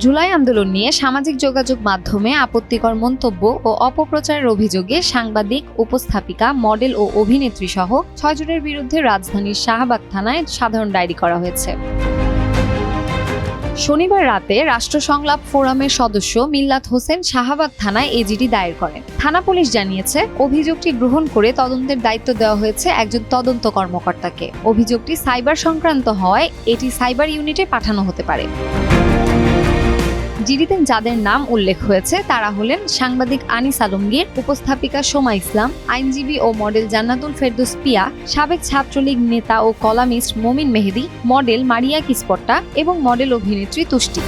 জুলাই আন্দোলন নিয়ে সামাজিক যোগাযোগ মাধ্যমে আপত্তিকর মন্তব্য ও অপপ্রচারের অভিযোগে সাংবাদিক, উপস্থাপিকা, মডেল ও অভিনেত্রী সহ ৬ জনের বিরুদ্ধে রাজধানীর শাহবাগ থানায় সাধারণ ডায়েরি করা হয়েছে। শনিবার রাতে রাষ্ট্র সংলাপ ফোরামের সদস্য মিল্লাত হোসেন শাহবাগ থানায় এজিডি দায়ের করেন। থানা পুলিশ জানিয়েছে, অভিযোগটি গ্রহণ করে তদন্তের দায়িত্ব দেওয়া হয়েছে একজন তদন্ত কর্মকর্তাকে। অভিযোগটি সাইবার সংক্রান্ত হওয়ায় এটি সাইবার ইউনিটে পাঠানো হতে পারে। জিডিতে যাদের নাম উল্লেখ হয়েছে তারা হলেন সাংবাদিক আনিস আলমগীর, উপস্থাপিকা সোমা ইসলাম, আইনজীবী ও মডেল জান্নাতুল ফেরদৌস পিয়া, সাবেক ছাত্রলীগ নেতা ও কলামিস্ট মমিন মেহেদি, মডেল মারিয়া কিসপট্টা এবং মডেল অভিনেত্রী তুষ্টি।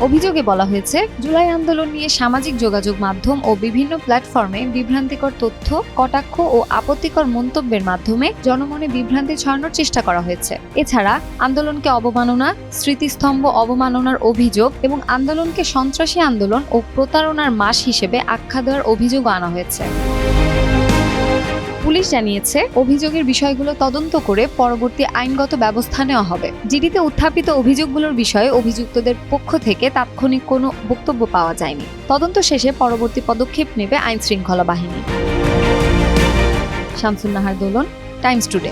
অভিযোগে বলা হয়েছে, জুলাই আন্দোলন নিয়ে সামাজিক যোগাযোগ মাধ্যম ও বিভিন্ন প্ল্যাটফর্মে বিভ্রান্তিকর তথ্য, কটাক্ষ ও আপত্তিকর মন্তব্যের মাধ্যমে জনমনে বিভ্রান্তি ছড়ানোর চেষ্টা করা হয়েছে। এছাড়া আন্দোলনকে অবমাননা, স্মৃতিস্তম্ভ অবমাননার অভিযোগ এবং আন্দোলনকে সন্ত্রাসী আন্দোলন ও প্রতারণার মাস হিসেবে আখ্যা দেওয়ার অভিযোগও আনা হয়েছে। পুলিশ জানিয়েছে, অভিযোগের বিষয়গুলো তদন্ত করে পরবর্তী আইনগত ব্যবস্থা নেওয়া হবে। জিডিতে উত্থাপিত অভিযোগগুলোর বিষয়ে অভিযুক্তদের পক্ষ থেকে তাৎক্ষণিক কোনো বক্তব্য পাওয়া যায়নি। তদন্ত শেষে পরবর্তী পদক্ষেপ নেবে আইনশৃঙ্খলা বাহিনী। শামসুন নাহার দোলন, টাইমস টুডে।